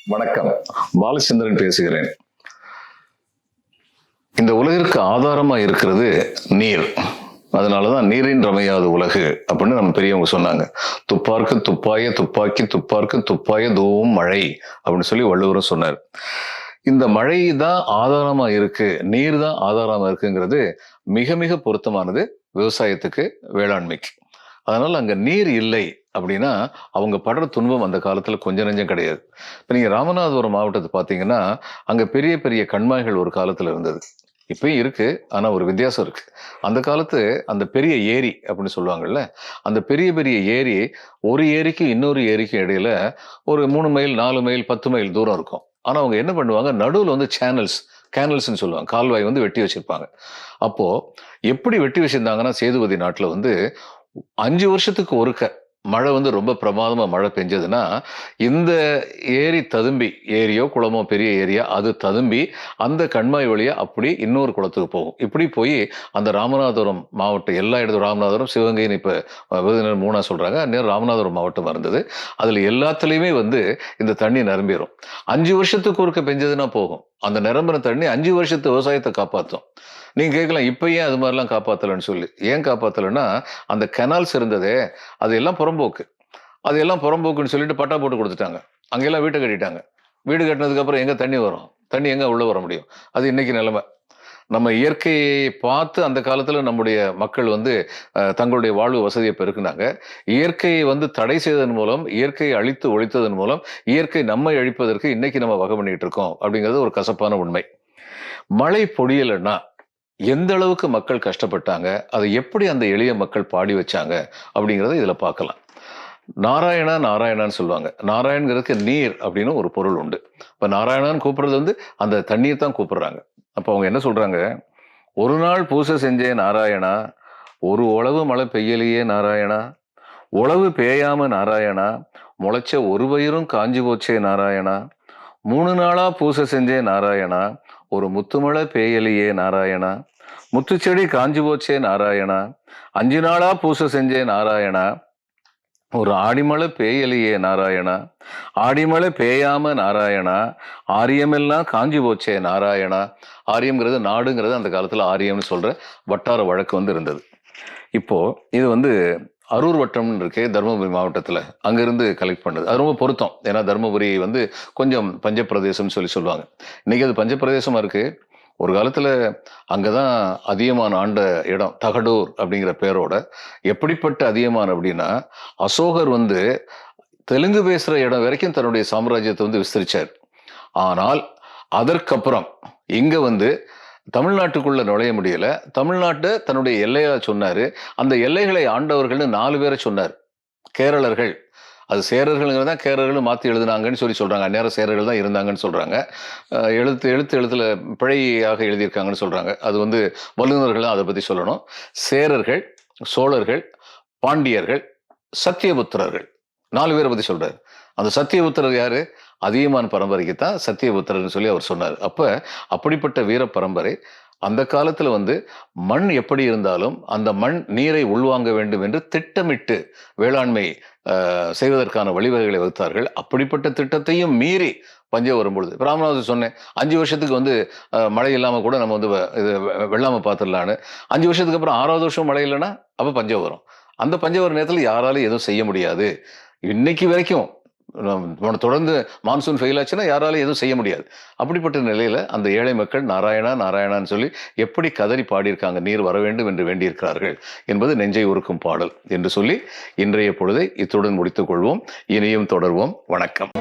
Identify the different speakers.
Speaker 1: வணக்கம். பாலச்சந்திரன் பேசுகிறேன். இந்த உலகிற்கு ஆதாரமா இருக்கிறது நீர். அதனாலதான் நீரின் ரமையாத உலகு அப்படின்னு நம்ம பெரியவங்க சொன்னாங்க. துப்பார்க்கு துப்பாய துப்பாக்கி துப்பார்க்கு துப்பாய தூவும் மழை அப்படின்னு சொல்லி வள்ளுவரும் சொன்னார். இந்த மழை தான் ஆதாரமா இருக்கு, நீர் தான் ஆதாரமா இருக்குங்கிறது மிக மிக பொருத்தமானது விவசாயத்துக்கு, வேளாண்மைக்கு. அதனால அங்க நீர் இல்லை அப்படின்னா அவங்க படுற துன்பம் அந்த காலத்துல கொஞ்சம் நெஞ்சம் கிடையாது. இப்ப நீங்க ராமநாதபுரம் மாவட்டத்தை பாத்தீங்கன்னா அங்க பெரிய பெரிய கண்மாய்கள் ஒரு காலத்துல இருந்தது. இப்பயும் இருக்கு, ஆனா ஒரு வித்தியாசம் இருக்கு. அந்த காலத்து அந்த பெரிய ஏரி அப்படின்னு சொல்லுவாங்கல்ல, அந்த பெரிய பெரிய ஏரி, ஒரு ஏரிக்கு இன்னொரு ஏரிக்கும் இடையில ஒரு 3 மைல் 4 மைல் 10 மைல் தூரம் இருக்கும். ஆனா அவங்க என்ன பண்ணுவாங்க, நடுவில் வந்து கேனல்ஸ்ன்னு சொல்லுவாங்க, கால்வாய் வந்து வெட்டி வச்சிருப்பாங்க. அப்போ எப்படி வெட்டி வச்சிருந்தாங்கன்னா, சேதுபதி நாட்டுல வந்து 5 வருஷத்துக்கு ஒருக்க மழை வந்து ரொம்ப பிரமாதமா மழை பெஞ்சதுன்னா, இந்த ஏரி ததும்பி, ஏரியோ குளமோ பெரிய ஏரியா அது ததும்பி அந்த கண்மாய் வழியா அப்படி இன்னொரு குளத்துக்கு போகும். இப்படி போய் அந்த ராமநாதபுரம் மாவட்டம் எல்லா இடத்தும், ராமநாதபுரம் சிவகங்கைன்னு இப்ப விருதுநகர் 3ஆ சொல்றாங்க, அந்நேரம் ராமநாதபுரம் மாவட்டம் இருந்தது. அதுல எல்லாத்துலயுமே வந்து இந்த தண்ணி நிரம்பிடும். 5 வருஷத்துக்கு ஒருக்க பெஞ்சதுன்னா போகும். அந்த நிரம்பின தண்ணி 5 வருஷத்து விவசாயத்தை காப்பாற்றும். நீங்க கேட்கலாம், இப்ப ஏன் அது மாதிரிலாம் காப்பாத்தலன்னு சொல்லி. ஏன் காப்பாத்தலைன்னா, அந்த கெனால்ஸ் இருந்ததே அது எல்லாம் புறம்போக்கு. அது எல்லாம் புறம்போக்குன்னு சொல்லிட்டு பட்டா போட்டு கொடுத்துட்டாங்க. அங்கெல்லாம் வீட்டை கட்டிட்டாங்க. வீடு கட்டினதுக்கு அப்புறம் எங்க தண்ணி வரும்? தண்ணி எங்க உள்ள வர முடியும்? அது இன்னைக்கு நிலைமை. நம்ம இயற்கையை பார்த்து அந்த காலத்துல நம்முடைய மக்கள் வந்து தங்களுடைய வாழ்வு வசதியை பெருக்குனாங்க. இயற்கையை வந்து தடை செய்ததன் மூலம், இயற்கையை அழித்து ஒழித்ததன் மூலம், இயற்கை நம்மை அழிப்பதற்கு இன்னைக்கு நம்ம வகை பண்ணிட்டு இருக்கோம் அப்படிங்கிறது ஒரு கசப்பான உண்மை. மழை பொழியலைன்னா எந்த அளவுக்கு மக்கள் கஷ்டப்பட்டாங்க, அதை எப்படி அந்த எளிய மக்கள் பாடி வச்சாங்க அப்படிங்கிறத இதுல பார்க்கலாம். நாராயணா நாராயணான்னு சொல்லுவாங்க. நாராயண்கிறதுக்கு நீர் அப்படின்னு ஒரு பொருள் உண்டு. இப்ப நாராயணான்னு கூப்பிடுறது வந்து அந்த தண்ணீர் தான் கூப்பிடுறாங்க. அப்ப அவங்க என்ன சொல்றாங்க, ஒரு நாள் பூசை செஞ்சே நாராயணா, ஒரு உழவு மழை பெய்யலையே நாராயணா, உழவு பேயாம நாராயணா, முளைச்ச ஒரு பயிரும் காஞ்சி போச்சே நாராயணா, 3 நாளா பூசை செஞ்சே நாராயணா, ஒரு முத்துமழை பேயலையே நாராயணா, முத்துச்செடி காஞ்சி போச்சே நாராயணா, 5 நாளா பூசை செஞ்சே நாராயணா, ஒரு ஆடிமழை பேயலையே நாராயணா, ஆடிமழை பேயாம நாராயணா, ஆரியமெல்லாம் காஞ்சி போச்சே நாராயணா. ஆரியம்ங்கிறது நாடுங்கிறது அந்த காலத்துல ஆரியம்னு சொல்ற வட்டார வழக்கு வந்து இருந்தது. இப்போ இது வந்து அரூர் வட்டம்னு இருக்கே தருமபுரி மாவட்டத்துல, அங்கிருந்து கலெக்ட் பண்ணது. அது ரொம்ப பொருத்தம். ஏன்னா தருமபுரி வந்து கொஞ்சம் பஞ்சப்பிரதேசம்னு சொல்லுவாங்க. இன்னைக்கு அது பஞ்சப்பிரதேசமா இருக்கு. ஒரு காலத்துல அங்கதான் அதியமான் ஆண்ட இடம், தகடூர் அப்படிங்கிற பேரோட. எப்படிப்பட்ட அதியமான் அப்படின்னா, அசோகர் வந்து தெலுங்கு பேசுற இடம் வரைக்கும் தன்னுடைய சாம்ராஜ்யத்தை வந்து விஸ்தரிச்சார். ஆனால் அதற்கப்புறம் இங்க வந்து தமிழ்நாட்டுக்குள்ள நுழைய முடியல. தமிழ்நாட்டை தன்னுடைய எல்லையா சொன்னாரு. அந்த எல்லைகளை ஆண்டவர்கள்னு 4 பேரை சொன்னார். கேரளர்கள், அது சேரர்கள்ங்கிறதா கேரளர்கள் மாத்தி எழுதுனாங்கன்னு சொல்லி சொல்றாங்க. அந்நேரம் சேரர்கள் தான் இருந்தாங்கன்னு சொல்றாங்க. எழுத்துல பிழையாக எழுதியிருக்காங்கன்னு சொல்றாங்க. அது வந்து வல்லுநர்கள் தான் அதை பத்தி சொல்லணும். சேரர்கள், சோழர்கள், பாண்டியர்கள், சத்தியபுத்திரர்கள், 4 பேரை பத்தி சொல்றாரு. அந்த சத்தியபுத்திரர் யாரு? அதியமான் பரம்பரைக்கு தான் சத்தியபுத்திரர்னு சொல்லி அவர் சொன்னார். அப்ப அப்படிப்பட்ட வீர பரம்பரை அந்த காலத்துல வந்து மண் எப்படி இருந்தாலும் அந்த மண் நீரை உள்வாங்க வேண்டும் என்று திட்டமிட்டு வேளாண்மை செய்வதற்கான வழிவகைகளை வகுத்தார்கள். அப்படிப்பட்ட திட்டத்தையும் மீறி பஞ்சம் வரும்பொழுது, ராமநாதன் சொன்னேன், 5 வருஷத்துக்கு வந்து மழை இல்லாம கூட நம்ம வந்து இது வெள்ளாம பார்த்துடலான்னு. 5 வருஷத்துக்கு அப்புறம் 6வது வருஷம் மழை இல்லைன்னா அப்ப பஞ்சம் வரும். அந்த பஞ்சம் வர நேரத்தில் யாராலும் எதுவும் செய்ய முடியாது. இன்னைக்கு வரைக்கும் தொடர்ந்து மான்சூன் ஃபெயில் ஆச்சுன்னா யாராலும் எதுவும் செய்ய முடியாது. அப்படிப்பட்ட நிலையில அந்த ஏழை மக்கள் நாராயணா நாராயணான்னு சொல்லி எப்படி கதறி பாடியிருக்காங்க, நீர் வர வேண்டும் என்று வேண்டியிருக்கிறார்கள் என்பது நெஞ்சை உருக்கும் பாடல் என்று சொல்லி இன்றைய பொழுதை இத்துடன் முடித்துக் கொள்வோம். இனியும் தொடர்வோம். வணக்கம்.